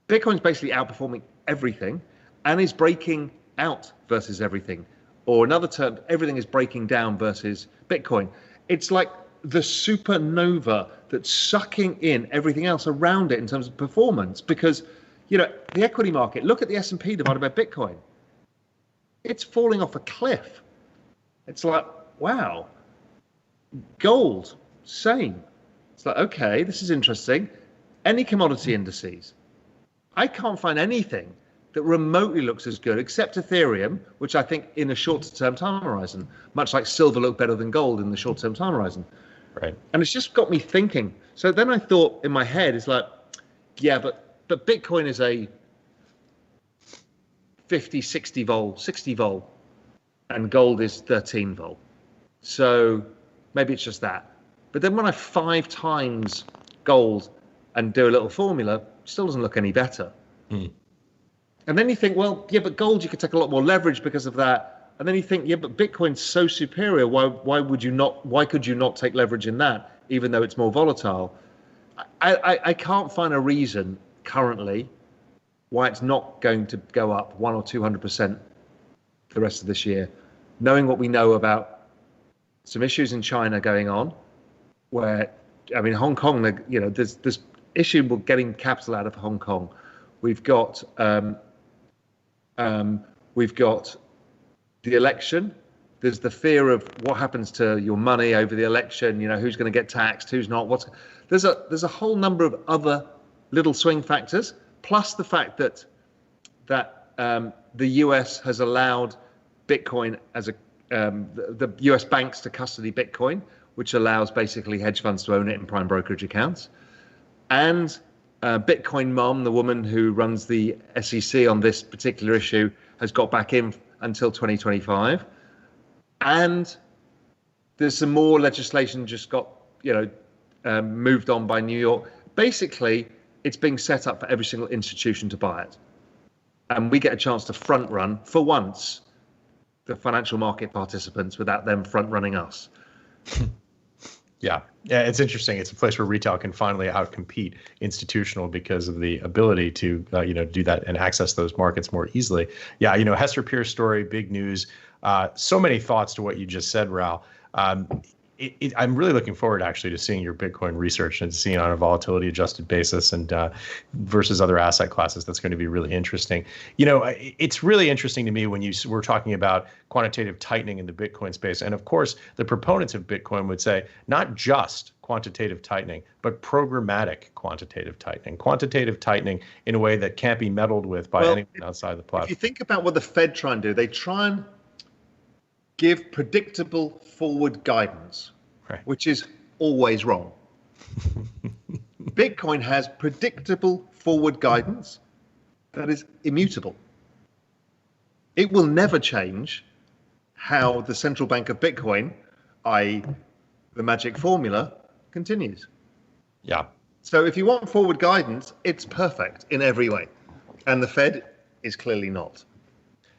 Speaker 5: Bitcoin's basically outperforming everything and is breaking out versus everything. Or another term, everything is breaking down versus Bitcoin. It's like the supernova that's sucking in everything else around it in terms of performance. Because, the equity market, look at the S&P divided by Bitcoin. It's falling off a cliff. It's like, wow. Gold, same. It's like, okay, this is interesting. Any commodity indices, I can't find anything that remotely looks as good except Ethereum, which I think in a shorter term time horizon, much like silver looked better than gold in the short term time horizon.
Speaker 4: Right.
Speaker 5: And it's just got me thinking. So then I thought in my head, it's like, yeah, but Bitcoin is a 50, 60 volt, and gold is 13 volt. So maybe it's just that. But then when I 5 times gold and do a little formula, still doesn't look any better. And then you think, well, yeah, but gold, you could take a lot more leverage because of that. And then you think, yeah, but Bitcoin's so superior. Why could you not take leverage in that, even though it's more volatile? I can't find a reason currently why it's not going to go up 100 or 200% the rest of this year, knowing what we know about some issues in China going on, where, Hong Kong, there's issue with getting capital out of Hong Kong. We've got the election. There's the fear of what happens to your money over the election. Who's going to get taxed, who's not. There's a whole number of other little swing factors, plus the fact that the US has allowed Bitcoin as the US banks to custody Bitcoin, which allows basically hedge funds to own it in prime brokerage accounts. And Bitcoin Mom, the woman who runs the SEC on this particular issue, has got back in until 2025. And there's some more legislation just got, moved on by New York. Basically, it's being set up for every single institution to buy it. And we get a chance to front run, for once, the financial market participants without them front running us.
Speaker 4: Yeah, it's interesting. It's a place where retail can finally outcompete institutional because of the ability to, do that and access those markets more easily. Yeah, Hester Pierce story, big news. So many thoughts to what you just said, Raoul. I'm really looking forward actually to seeing your Bitcoin research and seeing on a volatility adjusted basis and versus other asset classes. That's going to be really interesting. It's really interesting to me when we're talking about quantitative tightening in the Bitcoin space. And of course, the proponents of Bitcoin would say not just quantitative tightening, but programmatic quantitative tightening in a way that can't be meddled with by anyone outside the platform.
Speaker 5: If you think about what the Fed try and do, they try and give predictable forward guidance, which is always wrong. Bitcoin has predictable forward guidance that is immutable. It will never change how the central bank of Bitcoin, i.e. the magic formula, continues.
Speaker 4: Yeah.
Speaker 5: So if you want forward guidance, it's perfect in every way. And the Fed is clearly not.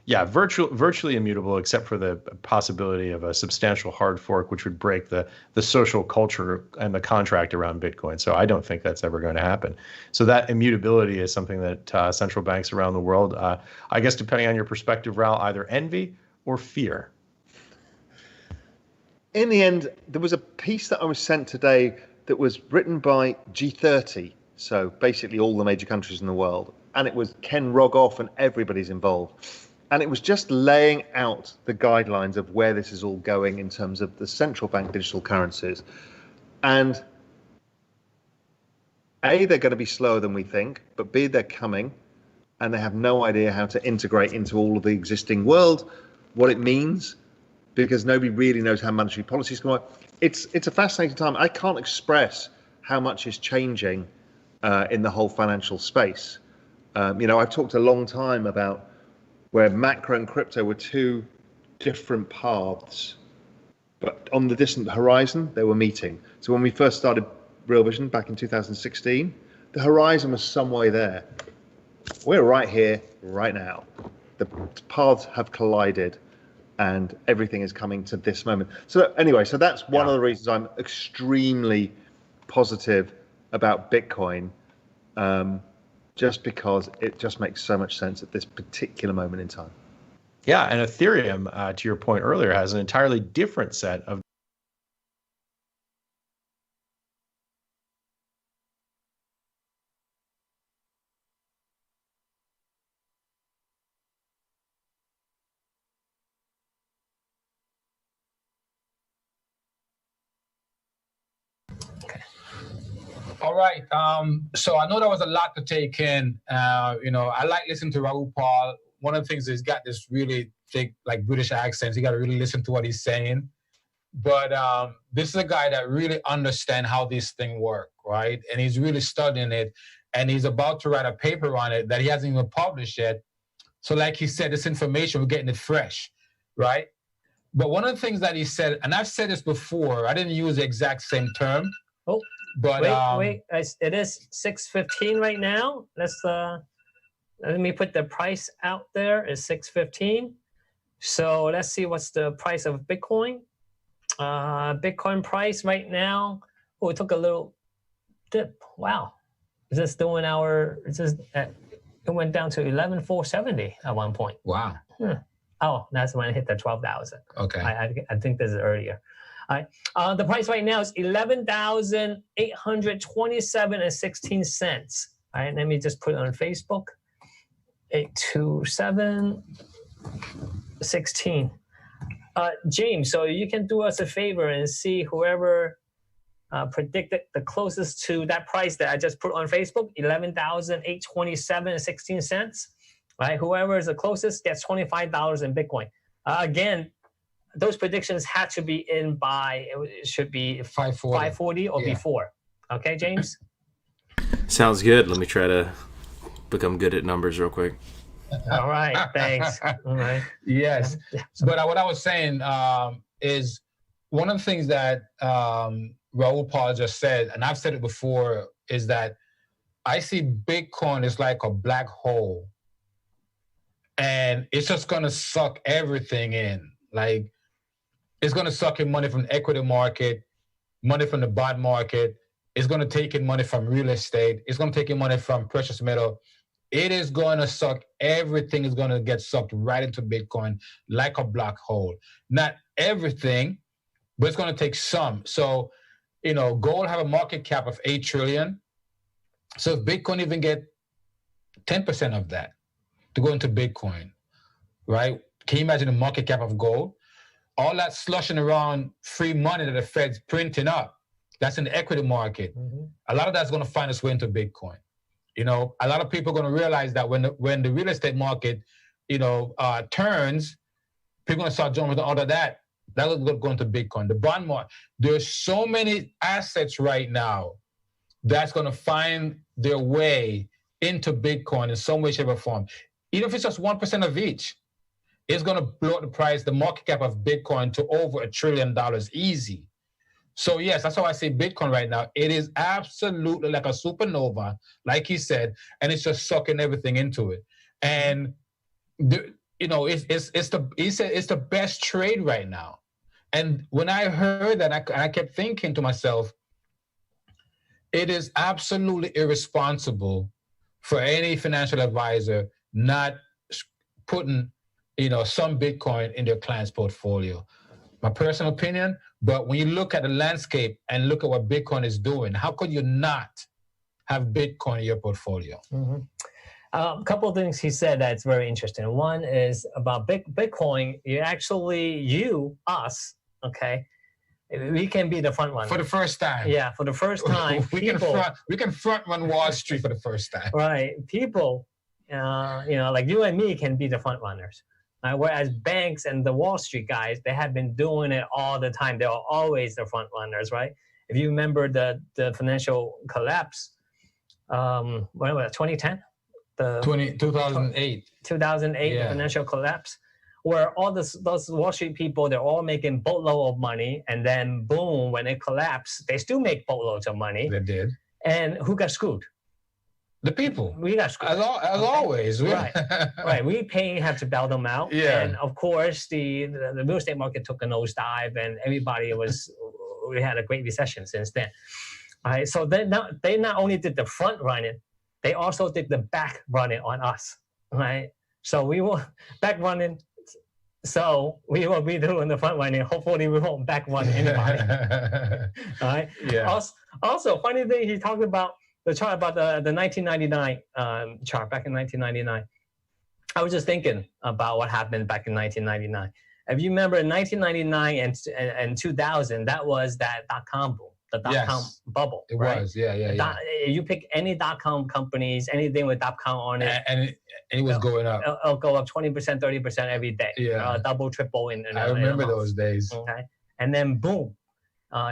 Speaker 4: Yeah, virtually immutable, except for the possibility of a substantial hard fork, which would break the social culture and the contract around Bitcoin. So I don't think that's ever going to happen. So that immutability is something that central banks around the world, I guess, depending on your perspective, Raul, either envy or fear.
Speaker 5: In the end, there was a piece that I was sent today that was written by G30, so basically all the major countries in the world, and it was Ken Rogoff and everybody's involved. And it was just laying out the guidelines of where this is all going in terms of the central bank digital currencies. And A, they're going to be slower than we think, but B, they're coming, and they have no idea how to integrate into all of the existing world, what it means, because nobody really knows how monetary policy is going to work. It's a fascinating time. I can't express how much is changing in the whole financial space. I've talked a long time about where macro and crypto were two different paths, but on the distant horizon, they were meeting. So when we first started Real Vision back in 2016, the horizon was some way there. We're right here, right now. The paths have collided and everything is coming to this moment. So anyway, so that's one of the reasons I'm extremely positive about Bitcoin. Just because it just makes so much sense at this particular moment in time.
Speaker 4: Yeah, and Ethereum, to your point earlier, has an entirely different set of
Speaker 1: All right. So I know that was a lot to take in. I like listening to Raul Paul. One of the things is he's got this really thick, like British accent. You got to really listen to what he's saying. But this is a guy that really understands how these things work, right? And he's really studying it. And he's about to write a paper on it that he hasn't even published yet. So like he said, this information, we're getting it fresh, right? But one of the things that he said, and I've said this before, I didn't use the exact same term.
Speaker 2: Oh.
Speaker 1: But
Speaker 2: wait! It is 6:15 right now. Let me put the price out there. It's 6:15. So let's see what's the price of Bitcoin. Bitcoin price right now. Oh, it took a little dip. Wow, is this doing our? It went down to 11,470 at one point.
Speaker 1: Wow.
Speaker 2: Oh, that's when it hit the 12,000.
Speaker 1: Okay.
Speaker 2: I think this is earlier. All right. The price right now is 11,827 and 16 cents. All right. Let me just put it on Facebook. 827.16. James, so you can do us a favor and see whoever predicted the closest to that price that I just put on Facebook, 11,827 and 16 cents. Right. Whoever is the closest gets $25 in Bitcoin. Again, those predictions had to be in by, it should be 540 or before. Okay, James?
Speaker 3: Sounds good. Let me try to become good at numbers real quick.
Speaker 2: All right, thanks. All right.
Speaker 1: Yes. But what I was saying is one of the things that Raul Paul just said, and I've said it before, is that I see Bitcoin is like a black hole. And it's just going to suck everything in. Like, it's going to suck in money from the equity market, money from the bond market. It's going to take in money from real estate. It's going to take in money from precious metal. It is going to suck. Everything is going to get sucked right into Bitcoin like a black hole. Not everything, but it's going to take some. So, gold have a market cap of 8 trillion. So if Bitcoin even get 10% of that to go into Bitcoin, right? Can you imagine the market cap of gold? All that slushing around free money that the Fed's printing up, that's in the equity market. Mm-hmm. A lot of that's going to find its way into Bitcoin. A lot of people are going to realize that when the real estate market, turns, people are going to start jumping all of that. That will go into Bitcoin. The bond market, there's so many assets right now that's going to find their way into Bitcoin in some way, shape, or form. Even if it's just 1% of each, it's going to blow up the price, the market cap of Bitcoin to over $1 trillion easy. So yes, that's how I say Bitcoin right now. It is absolutely like a supernova, like he said, and it's just sucking everything into it. And it's the best trade right now. And when I heard that, I kept thinking to myself, it is absolutely irresponsible for any financial advisor not putting, some Bitcoin in their client's portfolio. My personal opinion, but when you look at the landscape and look at what Bitcoin is doing, how could you not have Bitcoin in your portfolio?
Speaker 2: Mm-hmm. A couple of things he said that's very interesting. One is about Bitcoin. Us, okay, we can be the front runner
Speaker 1: for the first time.
Speaker 2: Yeah, for the first time,
Speaker 1: we can front run Wall Street for the first time.
Speaker 2: Right, people, like you and me can be the front runners. Whereas banks and the Wall Street guys, they have been doing it all the time. They are always the front runners, right? If you remember the financial collapse, when was it, 2010?
Speaker 1: 2008.
Speaker 2: 2008, the financial collapse, where all those Wall Street people, they're all making boatload of money, and then boom, when it collapsed, they still make boatloads of money.
Speaker 1: They did.
Speaker 2: And who got screwed?
Speaker 1: The people.
Speaker 2: We got screwed.
Speaker 1: As always.
Speaker 2: Right. Right. We have to bail them out.
Speaker 1: Yeah.
Speaker 2: And of course, the real estate market took a nosedive, and we had a great recession since then. All right. So they not only did the front running, they also did the back running on us. Right. So we were back running. So we will be doing the front running. Hopefully we won't back run anybody. All right.
Speaker 1: Yeah.
Speaker 2: Also, funny thing, he talked about the chart about the 1999 chart back in 1999. I was just thinking about what happened back in 1999. If you remember, in 1999 and 2000, that was that dot-com boom, the dot-com bubble.
Speaker 1: It
Speaker 2: right?
Speaker 1: was, yeah.
Speaker 2: You pick any dot-com companies, anything with dot-com on it.
Speaker 1: And it was going up.
Speaker 2: It'll go up 20%, 30% every day.
Speaker 1: Yeah.
Speaker 2: Double, triple in
Speaker 1: I remember those days.
Speaker 2: Okay. And then boom.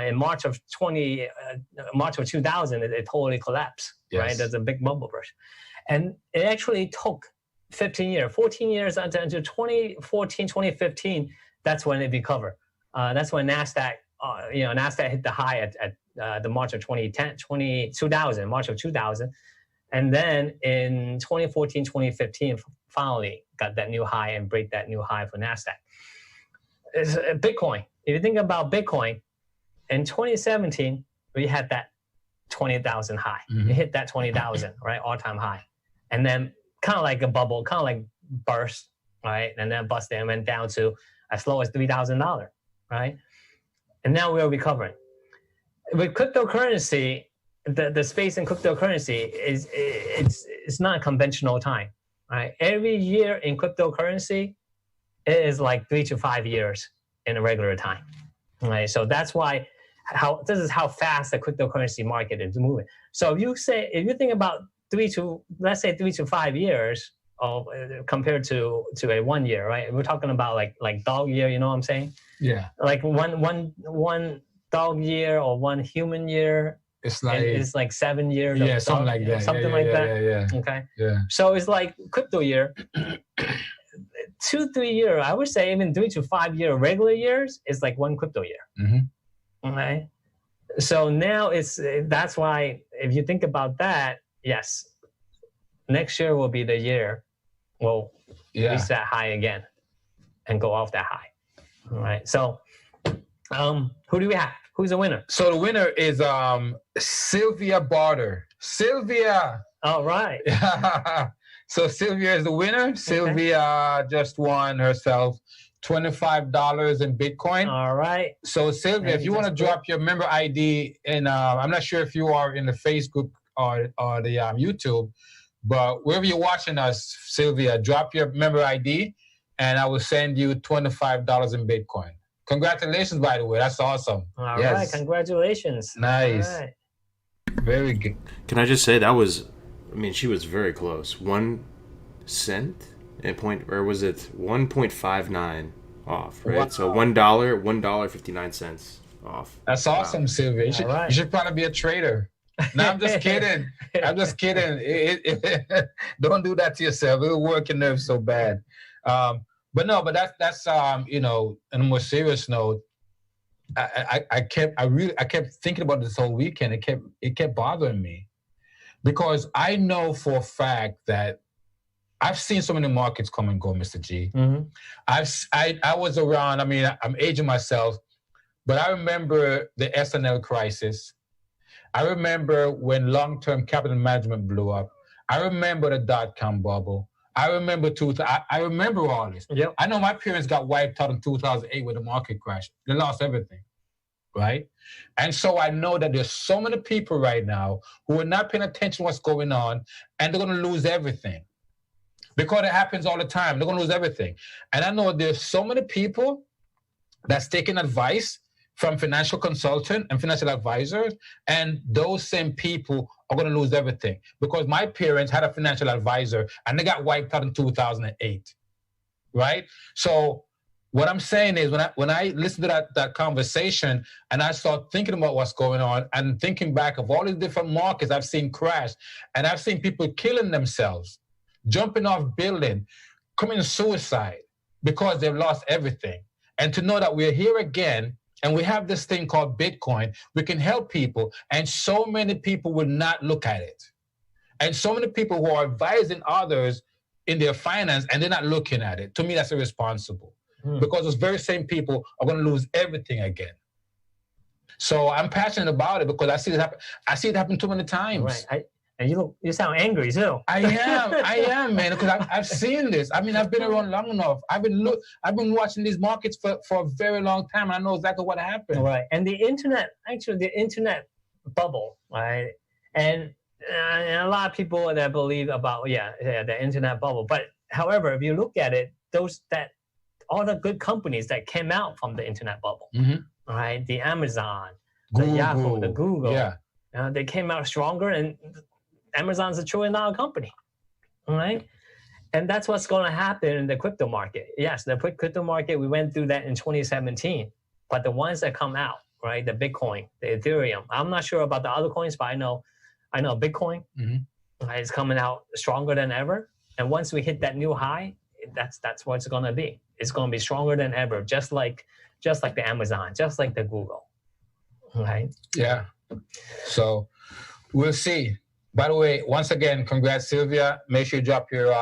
Speaker 2: In March of 2000, it totally collapsed, right? There's a big bubble burst. And it actually took 14 years until 2014, 2015, that's when it recovered. That's when NASDAQ, NASDAQ hit the high at the March of 2000, March of 2000. And then in 2014, 2015, finally got that new high and break that new high for NASDAQ. It's Bitcoin. If you think about Bitcoin, in 2017, we had that 20,000 high.
Speaker 1: Mm-hmm.
Speaker 2: We hit that 20,000, right? All-time high. And then kind of like a bubble, kind of like burst, right? And then busted and went down to as low as $3,000, right? And now we're recovering. With cryptocurrency, the space in cryptocurrency it's not a conventional time, right? Every year in cryptocurrency, it is like 3 to 5 years in a regular time, right? So that's why this is how fast the cryptocurrency market is moving. So if you think about 3 to 5 years compared to a 1 year, right? We're talking about like dog year, you know what I'm saying?
Speaker 1: Yeah.
Speaker 2: Like one dog year or one human year.
Speaker 1: It's like
Speaker 2: 7 years.
Speaker 1: Yeah, something like that.
Speaker 2: Something like that.
Speaker 1: Yeah.
Speaker 2: Okay.
Speaker 1: Yeah.
Speaker 2: So it's like crypto year. 2-3 year, I would say even 3 to 5 year regular years is like one crypto year.
Speaker 1: Mm-hmm.
Speaker 2: Okay. So now that's why if you think about that, yes, next year will be the year we'll reach that high again and go off that high. All right. So who do we have? Who's the winner?
Speaker 1: So the winner is Sylvia Barter. Sylvia.
Speaker 2: All right.
Speaker 1: So Sylvia is the winner. Okay. Sylvia just won herself $25 in Bitcoin.
Speaker 2: All right.
Speaker 1: So Sylvia, if you want to drop your member ID in, I'm not sure if you are in the Facebook or the YouTube, but wherever you're watching us, Sylvia, drop your member ID and I will send you $25 in Bitcoin. Congratulations, by the way. That's awesome.
Speaker 2: All right. Congratulations.
Speaker 1: Nice. All right. Very good.
Speaker 3: Can I just say she was very close. 1 cent and was it 1.59 off, right? Wow. So $1.59 off.
Speaker 1: That's awesome, wow. Sylvia. You should probably be a trader. No, I'm just kidding. I'm just kidding. Don't do that to yourself. It'll work your nerves so bad. But that's on a more serious note, I kept thinking about this whole weekend. It kept bothering me because I know for a fact that I've seen so many markets come and go, Mr. G. Mm-hmm. I was around. I mean, I'm aging myself, but I remember the SNL crisis. I remember when long-term capital management blew up. I remember the dot-com bubble. I remember I remember all this. Yep. I know my parents got wiped out in 2008 when the market crashed. They lost everything, right? And so I know that there's so many people right now who are not paying attention to what's going on, and they're going to lose everything. Because it happens all the time. They're going to lose everything. And I know there's so many people that's taking advice from financial consultants and financial advisors, and those same people are going to lose everything. Because my parents had a financial advisor, and they got wiped out in 2008, right? So what I'm saying is when I listen to that conversation, and I start thinking about what's going on, and thinking back of all these different markets I've seen crash, and I've seen people killing themselves, jumping off building, committing suicide because they've lost everything. And to know that we're here again, and we have this thing called Bitcoin, we can help people, and so many people will not look at it. And so many people who are advising others in their finance, and they're not looking at it. To me, that's irresponsible. Because those very same people are going to lose everything again. So I'm passionate about it because I see it happen. I see it happen too many times.
Speaker 2: Right. And you sound angry too.
Speaker 1: I am, man, because I've seen this. I mean, I've been around long enough. I've been watching these markets for a very long time. And I know exactly what happened.
Speaker 2: Right. And the internet bubble, right? And a lot of people that believe about the internet bubble. But however, if you look at it, all the good companies that came out from the internet bubble, right? The Amazon, the Yahoo, the Google, they came out stronger, and Amazon's a $1 trillion company, all right? And that's what's going to happen in the crypto market. Yes, the crypto market, we went through that in 2017, but the ones that come out, right? The Bitcoin, the Ethereum. I'm not sure about the other coins, but I know Bitcoin is coming out stronger than ever. And once we hit that new high, that's what it's going to be. It's going to be stronger than ever, just like the Amazon, just like the Google, right?
Speaker 1: Yeah. So we'll see. By the way, once again, congrats, Sylvia. Make sure you drop your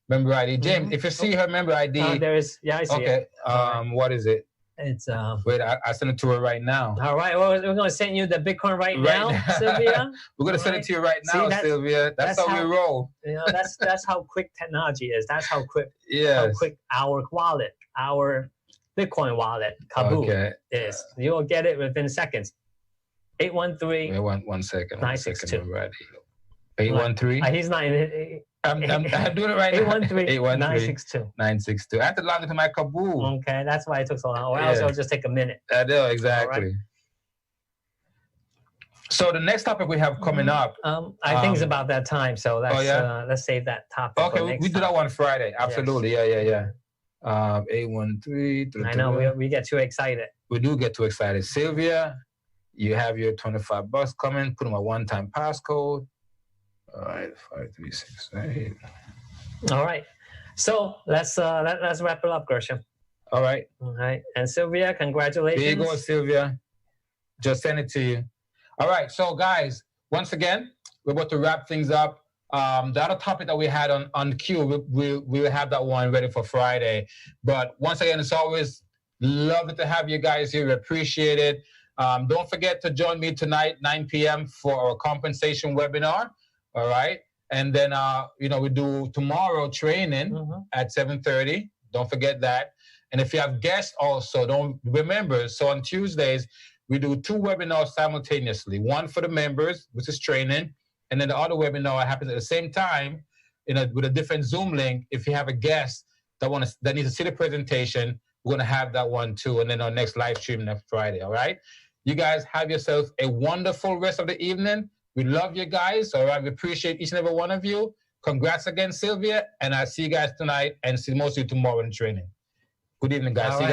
Speaker 1: member ID. James, if you see her member ID.
Speaker 2: I see it.
Speaker 1: Okay. What is it?
Speaker 2: It's
Speaker 1: wait, I send it to her right now.
Speaker 2: All right. Well, we're going to send you the Bitcoin right now, Sylvia.
Speaker 1: We're going to send it to you right now, Sylvia. That's how we roll.
Speaker 2: That's how quick technology is. That's how quick our wallet, our Bitcoin wallet, Kaboom, is. You'll get it within seconds. 813.
Speaker 1: Wait, one second.
Speaker 2: 962.
Speaker 1: 813.
Speaker 2: He's not in it.
Speaker 1: I'm doing it right now.
Speaker 2: 813. 962.
Speaker 1: 962. I have to log into my Kaboom.
Speaker 2: Okay, that's why it took so long. Or else it'll just take a minute.
Speaker 1: I know, exactly. Right. So the next topic we have coming up.
Speaker 2: I think it's about that time. So let's save that topic.
Speaker 1: Okay, we do that one Friday. Absolutely. Yes. Yeah. 813.
Speaker 2: I know we get too excited.
Speaker 1: We do get too excited. Sylvia, you have your $25 coming. Put in my one-time passcode. All right, 5368.
Speaker 2: All right. So let's wrap it up, Gershom.
Speaker 1: All right.
Speaker 2: And Sylvia, congratulations.
Speaker 1: There you go, Sylvia. Just send it to you. All right. So guys, once again, we're about to wrap things up. The other topic that we had on queue, we will have that one ready for Friday. But once again, it's always lovely to have you guys here. We appreciate it. Don't forget to join me tonight, 9 p.m. for our compensation webinar. All right. And then, we do tomorrow training at 7:30. Don't forget that. And if you have guests also, don't remember, so on Tuesdays, we do 2 webinars simultaneously. One for the members, which is training, and then the other webinar happens at the same time, with a different Zoom link. If you have a guest that needs to see the presentation, we're going to have that one too. And then our next live stream next Friday, all right? You guys have yourselves a wonderful rest of the evening. We love you guys, all right? We appreciate each and every one of you. Congrats again, Sylvia, and I'll see you guys tonight and see most of you tomorrow in training. Good evening, guys. See you guys.